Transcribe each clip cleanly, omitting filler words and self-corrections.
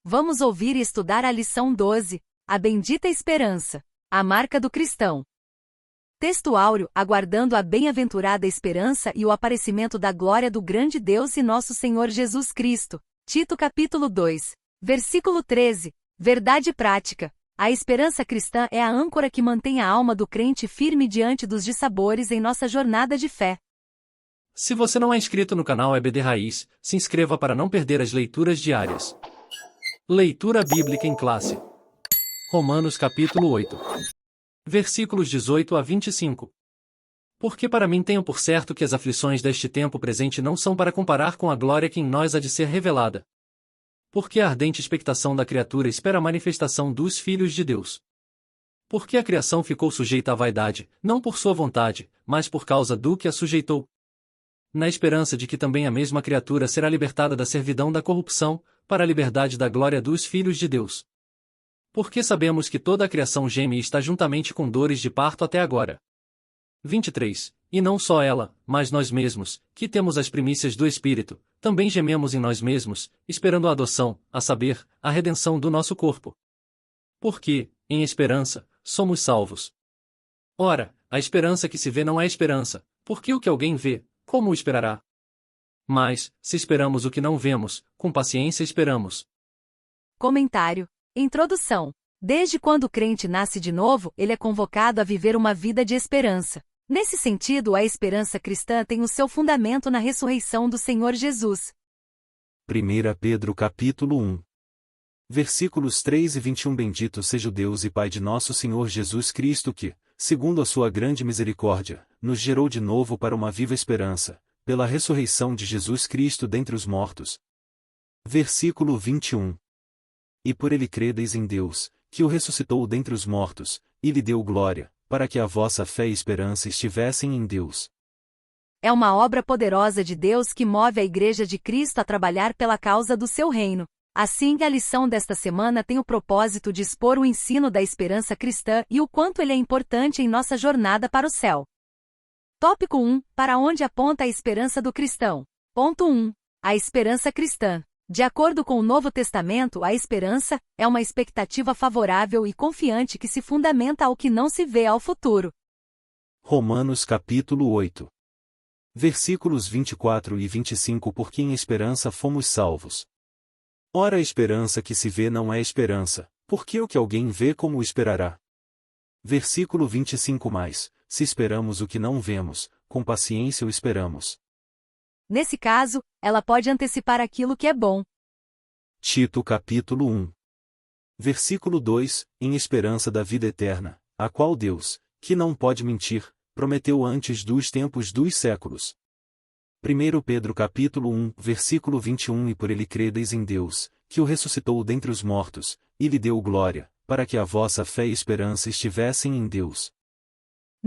Vamos ouvir e estudar a lição 12, a bendita esperança, a marca do cristão. Texto áureo, aguardando a bem-aventurada esperança e o aparecimento da glória do grande Deus e nosso Senhor Jesus Cristo. Tito capítulo 2, versículo 13, verdade prática. A esperança cristã é a âncora que mantém a alma do crente firme diante dos dissabores em nossa jornada de fé. Se você não é inscrito no canal EBD Raiz, se inscreva para não perder as leituras diárias. Leitura bíblica em classe. Romanos capítulo 8. Versículos 18 a 25. Porque para mim tenho por certo que as aflições deste tempo presente não são para comparar com a glória que em nós há de ser revelada. Porque a ardente expectação da criatura espera a manifestação dos filhos de Deus. Porque a criação ficou sujeita à vaidade, não por sua vontade, mas por causa do que a sujeitou. Na esperança de que também a mesma criatura será libertada da servidão da corrupção, para a liberdade da glória dos filhos de Deus. Porque sabemos que toda a criação geme e está juntamente com dores de parto até agora. 23. E não só ela, mas nós mesmos, que temos as primícias do Espírito, também gememos em nós mesmos, esperando a adoção, a saber, a redenção do nosso corpo. Porque, em esperança, somos salvos. Ora, a esperança que se vê não é esperança, porque o que alguém vê, como o esperará? Mas, se esperamos o que não vemos, com paciência esperamos. Comentário. Introdução. Desde quando o crente nasce de novo, ele é convocado a viver uma vida de esperança. Nesse sentido, a esperança cristã tem o seu fundamento na ressurreição do Senhor Jesus. 1 Pedro capítulo 1. Versículos 3 e 21. Bendito seja o Deus e Pai de nosso Senhor Jesus Cristo que, segundo a sua grande misericórdia, nos gerou de novo para uma viva esperança, pela ressurreição de Jesus Cristo dentre os mortos. Versículo 21. E por ele credeis em Deus, que o ressuscitou dentre os mortos, e lhe deu glória, para que a vossa fé e esperança estivessem em Deus. É uma obra poderosa de Deus que move a Igreja de Cristo a trabalhar pela causa do seu reino. Assim, a lição desta semana tem o propósito de expor o ensino da esperança cristã e o quanto ele é importante em nossa jornada para o céu. Tópico 1. Para onde aponta a esperança do cristão? Ponto 1. A esperança cristã. De acordo com o Novo Testamento, a esperança é uma expectativa favorável e confiante que se fundamenta ao que não se vê ao futuro. Romanos capítulo 8. Versículos 24 e 25. Porque em esperança fomos salvos. Ora, a esperança que se vê não é esperança, porque o que alguém vê como o esperará? Versículo 25. Mas, se esperamos o que não vemos, com paciência o esperamos. Nesse caso, ela pode antecipar aquilo que é bom. Tito capítulo 1. Versículo 2, em esperança da vida eterna, a qual Deus, que não pode mentir, prometeu antes dos tempos dos séculos. 1 Pedro capítulo 1, versículo 21. E por ele credeis em Deus, que o ressuscitou dentre os mortos, e lhe deu glória, para que a vossa fé e esperança estivessem em Deus.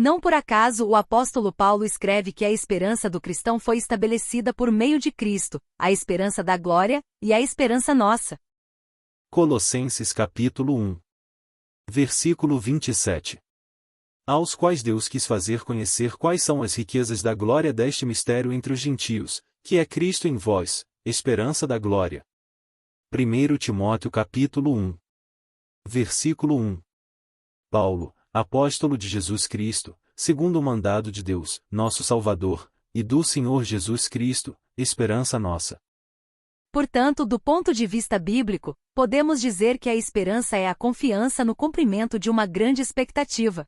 Não por acaso o apóstolo Paulo escreve que a esperança do cristão foi estabelecida por meio de Cristo, a esperança da glória, e a esperança nossa. Colossenses capítulo 1. Versículo 27. Aos quais Deus quis fazer conhecer quais são as riquezas da glória deste mistério entre os gentios, que é Cristo em vós, esperança da glória. 1 Timóteo capítulo 1. Versículo 1. Paulo, apóstolo de Jesus Cristo, segundo o mandado de Deus, nosso Salvador, e do Senhor Jesus Cristo, esperança nossa. Portanto, do ponto de vista bíblico, podemos dizer que a esperança é a confiança no cumprimento de uma grande expectativa.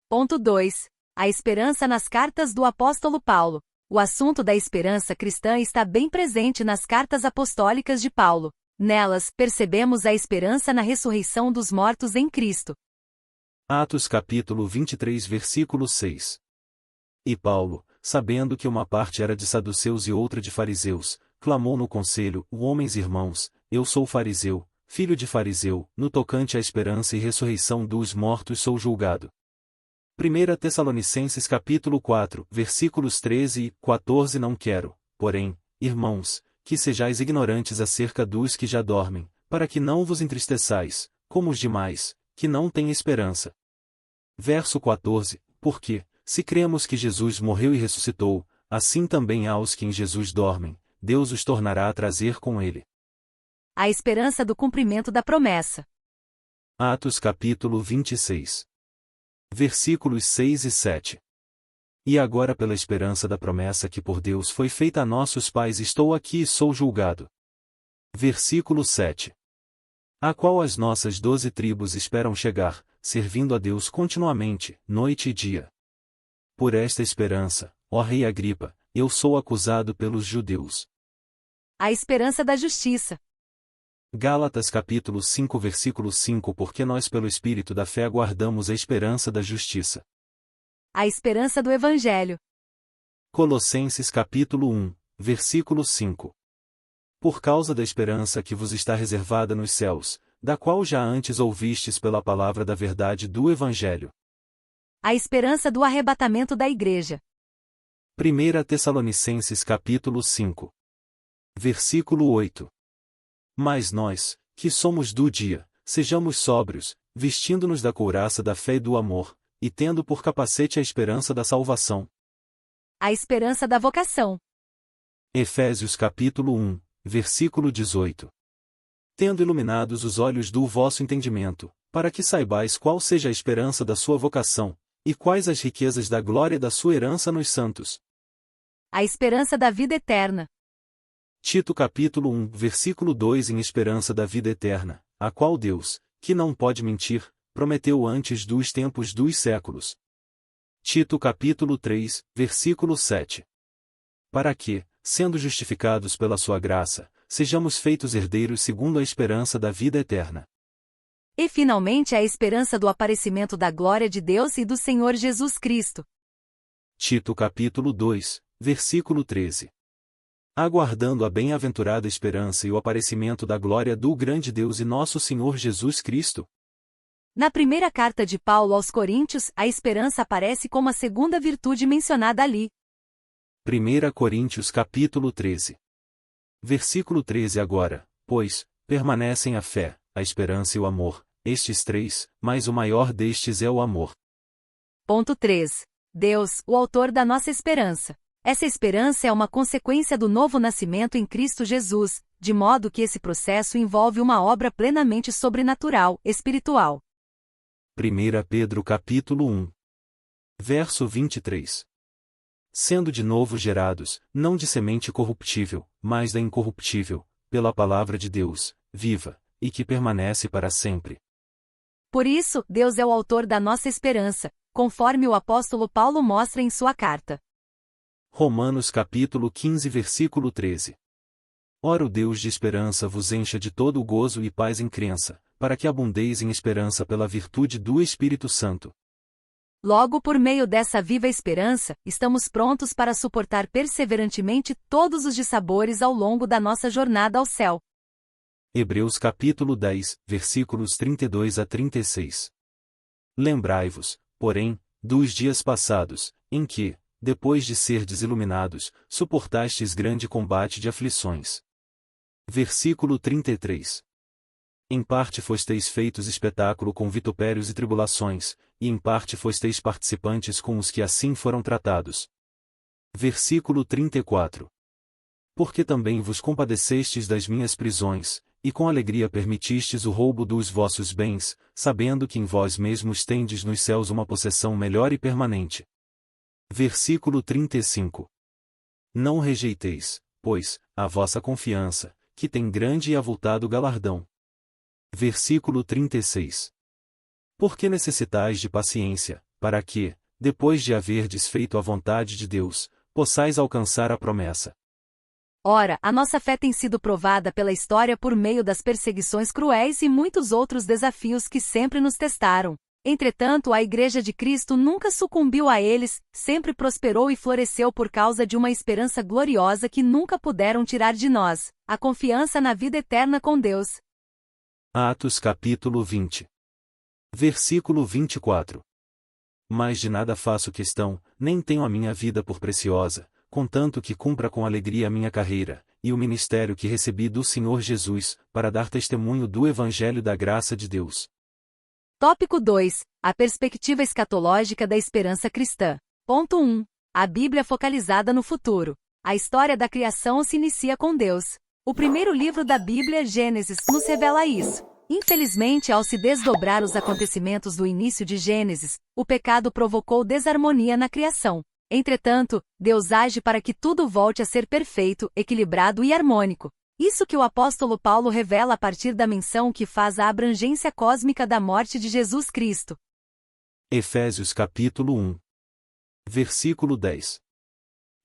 Ponto 2. A esperança nas cartas do apóstolo Paulo. O assunto da esperança cristã está bem presente nas cartas apostólicas de Paulo. Nelas, percebemos a esperança na ressurreição dos mortos em Cristo. Atos capítulo 23 versículo 6. E Paulo, sabendo que uma parte era de saduceus e outra de fariseus, clamou no conselho: Homens irmãos, eu sou fariseu, filho de fariseu, no tocante à esperança e ressurreição dos mortos sou julgado. 1 Tessalonicenses capítulo 4, versículos 13 e 14. Não quero, porém, irmãos, que sejais ignorantes acerca dos que já dormem, para que não vos entristeçais, como os demais, que não têm esperança. Verso 14. Porque, se cremos que Jesus morreu e ressuscitou, assim também aos que em Jesus dormem, Deus os tornará a trazer com ele. A esperança do cumprimento da promessa. Atos capítulo 26. Versículos 6 e 7. E agora pela esperança da promessa que por Deus foi feita a nossos pais estou aqui e sou julgado. Versículo 7. A qual as nossas 12 tribos esperam chegar, servindo a Deus continuamente, noite e dia. Por esta esperança, ó rei Agripa, eu sou acusado pelos judeus. A esperança da justiça. Gálatas capítulo 5 versículo 5 Porque nós pelo Espírito da fé aguardamos a esperança da justiça. A esperança do Evangelho. Colossenses capítulo 1, versículo 5. Por causa da esperança que vos está reservada nos céus, da qual já antes ouvistes pela palavra da verdade do Evangelho. A esperança do arrebatamento da Igreja. 1 Tessalonicenses capítulo 5. Versículo 8. Mas nós, que somos do dia, sejamos sóbrios, vestindo-nos da couraça da fé e do amor, e tendo por capacete a esperança da salvação. A esperança da vocação. Efésios capítulo 1, versículo 18. Tendo iluminados os olhos do vosso entendimento, para que saibais qual seja a esperança da sua vocação, e quais as riquezas da glória da sua herança nos santos. A esperança da vida eterna. Tito capítulo 1, versículo 2 Em esperança da vida eterna, a qual Deus, que não pode mentir, prometeu antes dos tempos dos séculos. Tito capítulo 3, versículo 7. Para que, sendo justificados pela sua graça, sejamos feitos herdeiros segundo a esperança da vida eterna. E finalmente a esperança do aparecimento da glória de Deus e do Senhor Jesus Cristo. Tito capítulo 2, versículo 13. Aguardando a bem-aventurada esperança e o aparecimento da glória do grande Deus e nosso Senhor Jesus Cristo. Na primeira carta de Paulo aos Coríntios, a esperança aparece como a segunda virtude mencionada ali. 1 Coríntios capítulo 13. Versículo 13 Agora, pois, permanecem a fé, a esperança e o amor, estes três, mas o maior destes é o amor. Ponto 3. Deus, o autor da nossa esperança. Essa esperança é uma consequência do novo nascimento em Cristo Jesus, de modo que esse processo envolve uma obra plenamente sobrenatural, espiritual. 1 Pedro capítulo 1. Verso 23. Sendo de novo gerados, não de semente corruptível, mas da incorruptível, pela palavra de Deus, viva, e que permanece para sempre. Por isso, Deus é o autor da nossa esperança, conforme o apóstolo Paulo mostra em sua carta. Romanos capítulo 15 versículo 13. Ora o Deus de esperança vos encha de todo o gozo e paz em crença, para que abundeis em esperança pela virtude do Espírito Santo. Logo por meio dessa viva esperança, estamos prontos para suportar perseverantemente todos os dissabores ao longo da nossa jornada ao céu. Hebreus capítulo 10, versículos 32 a 36. Lembrai-vos, porém, dos dias passados, em que, depois de serdes iluminados, suportastes grande combate de aflições. Versículo 33. Em parte fosteis feitos espetáculo com vitupérios e tribulações, e em parte fosteis participantes com os que assim foram tratados. Versículo 34. Porque também vos compadecestes das minhas prisões, e com alegria permitistes o roubo dos vossos bens, sabendo que em vós mesmos tendes nos céus uma possessão melhor e permanente. Versículo 35. Não rejeiteis, pois, a vossa confiança, que tem grande e avultado galardão. Versículo 36. Porque necessitais de paciência, para que, depois de haverdes feito a vontade de Deus, possais alcançar a promessa. Ora, a nossa fé tem sido provada pela história por meio das perseguições cruéis e muitos outros desafios que sempre nos testaram. Entretanto, a Igreja de Cristo nunca sucumbiu a eles, sempre prosperou e floresceu por causa de uma esperança gloriosa que nunca puderam tirar de nós, a confiança na vida eterna com Deus. Atos capítulo 20. Versículo 24. Mas de nada faço questão, nem tenho a minha vida por preciosa, contanto que cumpra com alegria a minha carreira, e o ministério que recebi do Senhor Jesus, para dar testemunho do Evangelho da graça de Deus. Tópico 2. A perspectiva escatológica da esperança cristã. Ponto 1. A Bíblia focalizada no futuro. A história da criação se inicia com Deus. O primeiro livro da Bíblia, Gênesis, nos revela isso. Infelizmente, ao se desdobrar os acontecimentos do início de Gênesis, o pecado provocou desarmonia na criação. Entretanto, Deus age para que tudo volte a ser perfeito, equilibrado e harmônico. Isso que o apóstolo Paulo revela a partir da menção que faz à abrangência cósmica da morte de Jesus Cristo. Efésios capítulo 1. Versículo 10.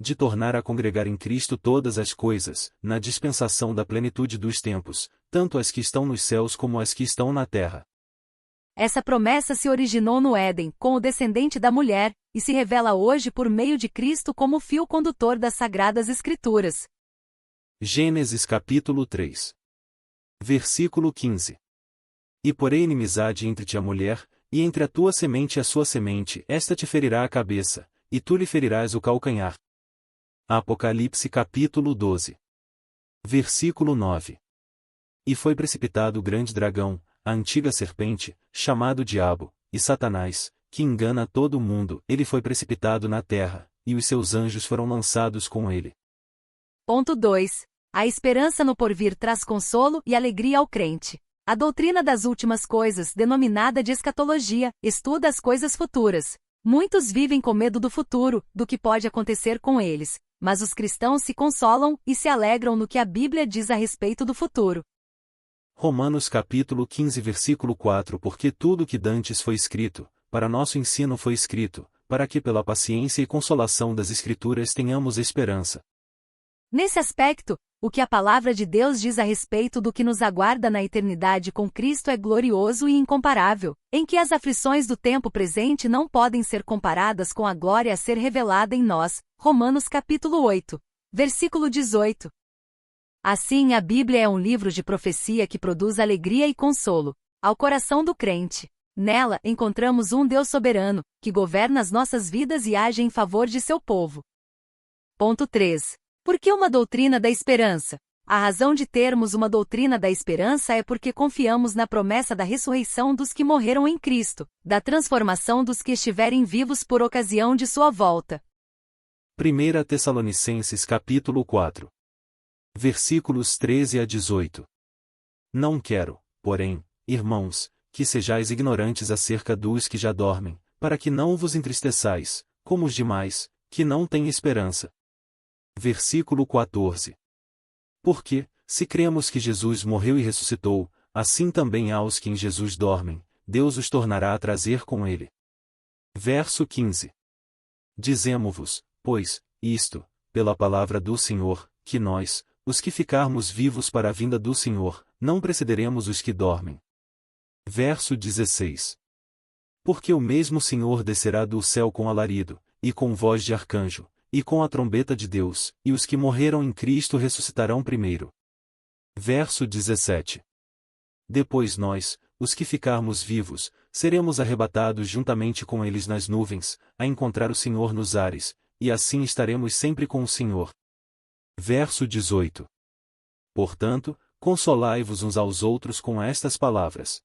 De tornar a congregar em Cristo todas as coisas, na dispensação da plenitude dos tempos, tanto as que estão nos céus como as que estão na terra. Essa promessa se originou no Éden, com o descendente da mulher, e se revela hoje por meio de Cristo como fio condutor das Sagradas Escrituras. Gênesis capítulo 3. Versículo 15. E porém inimizade entre ti e a mulher, e entre a tua semente e a sua semente, esta te ferirá a cabeça, e tu lhe ferirás o calcanhar. Apocalipse capítulo 12. Versículo 9. E foi precipitado o grande dragão, a antiga serpente, chamado Diabo, e Satanás, que engana todo o mundo, ele foi precipitado na terra, e os seus anjos foram lançados com ele. Ponto 2. A esperança no porvir traz consolo e alegria ao crente. A doutrina das últimas coisas, denominada de escatologia, estuda as coisas futuras. Muitos vivem com medo do futuro, do que pode acontecer com eles, mas os cristãos se consolam e se alegram no que a Bíblia diz a respeito do futuro. Romanos capítulo 15 versículo 4 Porque tudo que dantes foi escrito, para nosso ensino foi escrito, para que pela paciência e consolação das Escrituras tenhamos esperança. Nesse aspecto, o que a palavra de Deus diz a respeito do que nos aguarda na eternidade com Cristo é glorioso e incomparável, em que as aflições do tempo presente não podem ser comparadas com a glória a ser revelada em nós. Romanos capítulo 8, versículo 18. Assim, a Bíblia é um livro de profecia que produz alegria e consolo ao coração do crente. Nela, encontramos um Deus soberano, que governa as nossas vidas e age em favor de seu povo. Ponto 3. Por que uma doutrina da esperança? A razão de termos uma doutrina da esperança é porque confiamos na promessa da ressurreição dos que morreram em Cristo, da transformação dos que estiverem vivos por ocasião de sua volta. 1 Tessalonicenses capítulo 4. Versículos 13 a 18. Não quero, porém, irmãos, que sejais ignorantes acerca dos que já dormem, para que não vos entristeçais, como os demais, que não têm esperança. Versículo 14. Porque, se cremos que Jesus morreu e ressuscitou, assim também há os que em Jesus dormem, Deus os tornará a trazer com ele. Verso 15. Dizemo-vos, pois, isto, pela palavra do Senhor, que nós, os que ficarmos vivos para a vinda do Senhor, não precederemos os que dormem. Verso 16. Porque o mesmo Senhor descerá do céu com alarido, e com voz de arcanjo, e com a trombeta de Deus, e os que morreram em Cristo ressuscitarão primeiro. Verso 17. Depois nós, os que ficarmos vivos, seremos arrebatados juntamente com eles nas nuvens, a encontrar o Senhor nos ares, e assim estaremos sempre com o Senhor. Verso 18. Portanto, consolai-vos uns aos outros com estas palavras.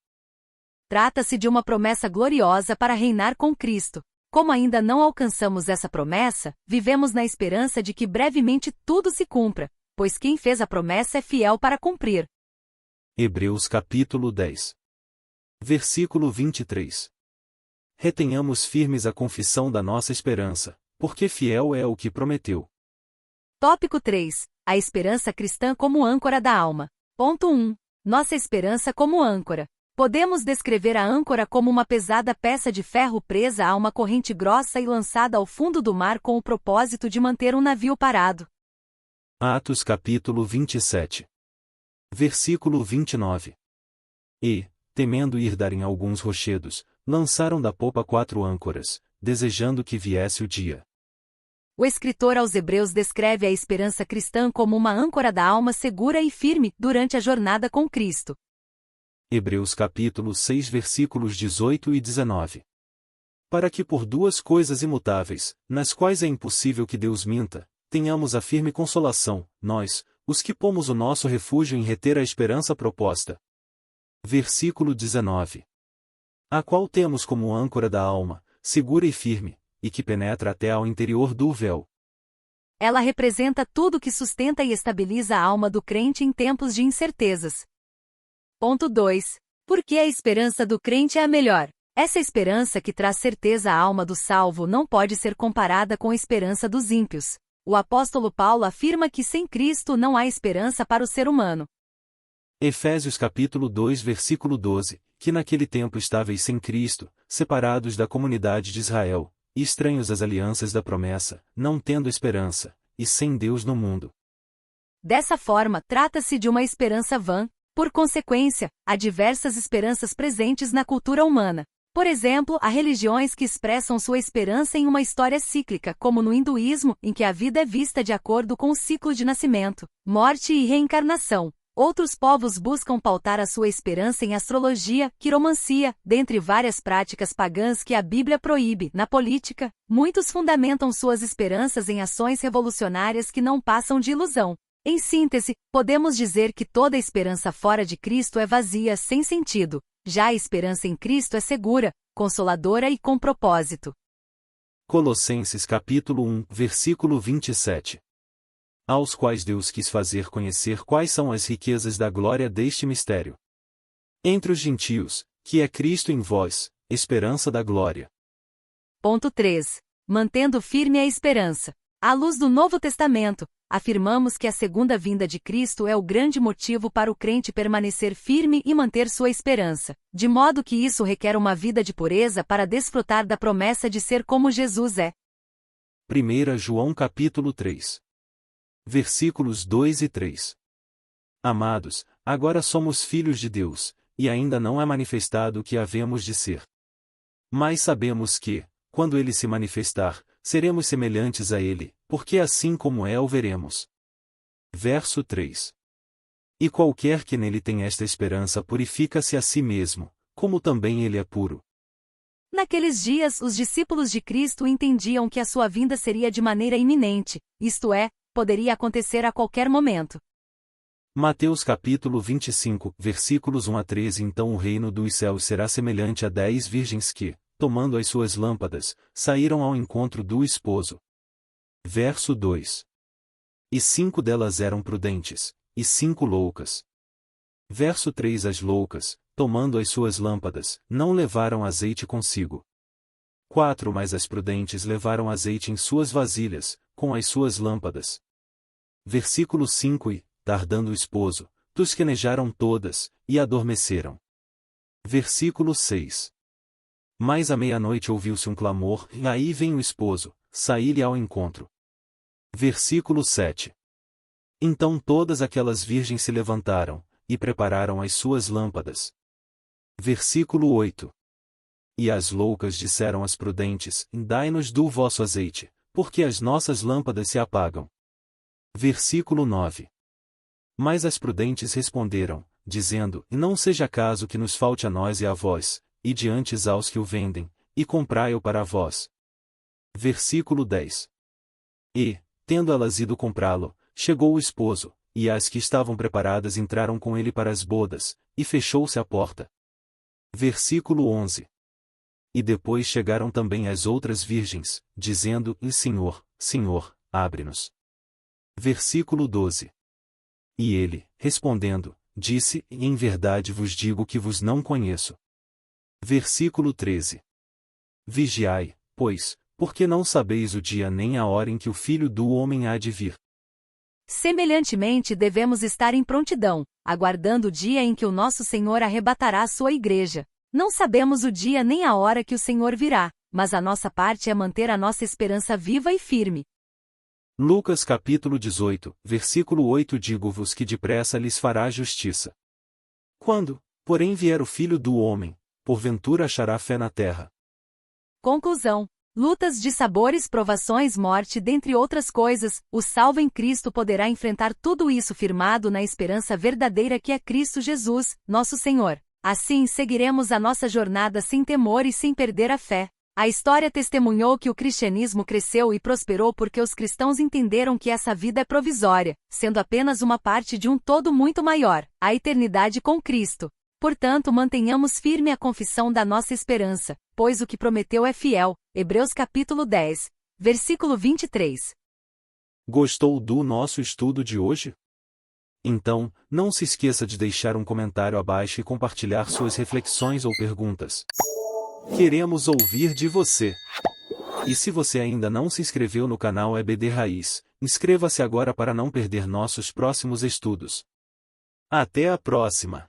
Trata-se de uma promessa gloriosa para reinar com Cristo. Como ainda não alcançamos essa promessa, vivemos na esperança de que brevemente tudo se cumpra, pois quem fez a promessa é fiel para cumprir. Hebreus capítulo 10. Versículo 23. Retenhamos firmes a confissão da nossa esperança, porque fiel é o que prometeu. Tópico 3. A esperança cristã como âncora da alma. Ponto 1. Nossa esperança como âncora. Podemos descrever a âncora como uma pesada peça de ferro presa a uma corrente grossa e lançada ao fundo do mar com o propósito de manter um navio parado. Atos capítulo 27. Versículo 29. E, temendo ir dar em alguns rochedos, lançaram da popa 4 âncoras, desejando que viesse o dia. O escritor aos Hebreus descreve a esperança cristã como uma âncora da alma segura e firme durante a jornada com Cristo. Hebreus capítulo 6 versículos 18 e 19. Para que por 2 coisas imutáveis, nas quais é impossível que Deus minta, tenhamos a firme consolação, nós, os que pomos o nosso refúgio em reter a esperança proposta. Versículo 19. A qual temos como âncora da alma, segura e firme, e que penetra até ao interior do véu. Ela representa tudo que sustenta e estabiliza a alma do crente em tempos de incertezas. Ponto 2. Por que a esperança do crente é a melhor? Essa esperança que traz certeza à alma do salvo não pode ser comparada com a esperança dos ímpios. O apóstolo Paulo afirma que sem Cristo não há esperança para o ser humano. Efésios capítulo 2 versículo 12, que naquele tempo estáveis sem Cristo, separados da comunidade de Israel, e estranhos às alianças da promessa, não tendo esperança, e sem Deus no mundo. Dessa forma, trata-se de uma esperança vã. Por consequência, há diversas esperanças presentes na cultura humana. Por exemplo, há religiões que expressam sua esperança em uma história cíclica, como no hinduísmo, em que a vida é vista de acordo com o ciclo de nascimento, morte e reencarnação. Outros povos buscam pautar a sua esperança em astrologia, quiromancia, dentre várias práticas pagãs que a Bíblia proíbe. Na política, muitos fundamentam suas esperanças em ações revolucionárias que não passam de ilusão. Em síntese, podemos dizer que toda esperança fora de Cristo é vazia, sem sentido. Já a esperança em Cristo é segura, consoladora e com propósito. Colossenses capítulo 1, versículo 27. Aos quais Deus quis fazer conhecer quais são as riquezas da glória deste mistério. Entre os gentios, que é Cristo em vós, esperança da glória. Ponto 3. Mantendo firme a esperança. À luz do Novo Testamento, afirmamos que a segunda vinda de Cristo é o grande motivo para o crente permanecer firme e manter sua esperança, de modo que isso requer uma vida de pureza para desfrutar da promessa de ser como Jesus é. 1 João capítulo 3. Versículos 2 e 3. Amados, agora somos filhos de Deus, e ainda não é manifestado o que havemos de ser. Mas sabemos que, quando ele se manifestar, seremos semelhantes a ele, porque assim como é o veremos. Verso 3. E qualquer que nele tem esta esperança purifica-se a si mesmo, como também ele é puro. Naqueles dias, os discípulos de Cristo entendiam que a sua vinda seria de maneira iminente, isto é, poderia acontecer a qualquer momento. Mateus capítulo 25, versículos 1 a 13. Então o reino dos céus será semelhante a 10 virgens que, tomando as suas lâmpadas, saíram ao encontro do esposo. Verso 2. E 5 delas eram prudentes, e 5 loucas. Verso 3. As loucas, tomando as suas lâmpadas, não levaram azeite consigo. 4. Mas as prudentes levaram azeite em suas vasilhas, com as suas lâmpadas. Versículo 5. E, tardando o esposo, tosquenejaram todas, e adormeceram. Versículo 6. Mas à meia-noite ouviu-se um clamor, e aí vem o esposo, saí-lhe ao encontro. Versículo 7. Então todas aquelas virgens se levantaram, e prepararam as suas lâmpadas. Versículo 8. E as loucas disseram às prudentes, dai-nos do vosso azeite, porque as nossas lâmpadas se apagam. Versículo 9. Mas as prudentes responderam, dizendo, não seja caso que nos falte a nós e a vós, e diante aos que o vendem, e comprai-o para vós. Versículo 10. E, tendo elas ido comprá-lo, chegou o esposo, e as que estavam preparadas entraram com ele para as bodas, e fechou-se a porta. Versículo 11. E depois chegaram também as outras virgens, dizendo, Senhor, Senhor, abre-nos. Versículo 12. E ele, respondendo, disse, em verdade vos digo que vos não conheço. Versículo 13. Vigiai, pois, porque não sabeis o dia nem a hora em que o Filho do Homem há de vir. Semelhantemente devemos estar em prontidão, aguardando o dia em que o nosso Senhor arrebatará a sua igreja. Não sabemos o dia nem a hora que o Senhor virá, mas a nossa parte é manter a nossa esperança viva e firme. Lucas capítulo 18, versículo 8. Digo-vos que depressa lhes fará justiça. Quando, porém vier o Filho do Homem, porventura achará fé na terra. Conclusão. Lutas de sabores, provações, morte, dentre outras coisas, o salvo em Cristo poderá enfrentar tudo isso firmado na esperança verdadeira que é Cristo Jesus, nosso Senhor. Assim seguiremos a nossa jornada sem temor e sem perder a fé. A história testemunhou que o cristianismo cresceu e prosperou porque os cristãos entenderam que essa vida é provisória, sendo apenas uma parte de um todo muito maior, a eternidade com Cristo. Portanto, mantenhamos firme a confissão da nossa esperança, pois o que prometeu é fiel. Hebreus capítulo 10, versículo 23. Gostou do nosso estudo de hoje? Então, não se esqueça de deixar um comentário abaixo e compartilhar suas reflexões ou perguntas. Queremos ouvir de você! E se você ainda não se inscreveu no canal EBD Raiz, inscreva-se agora para não perder nossos próximos estudos. Até a próxima!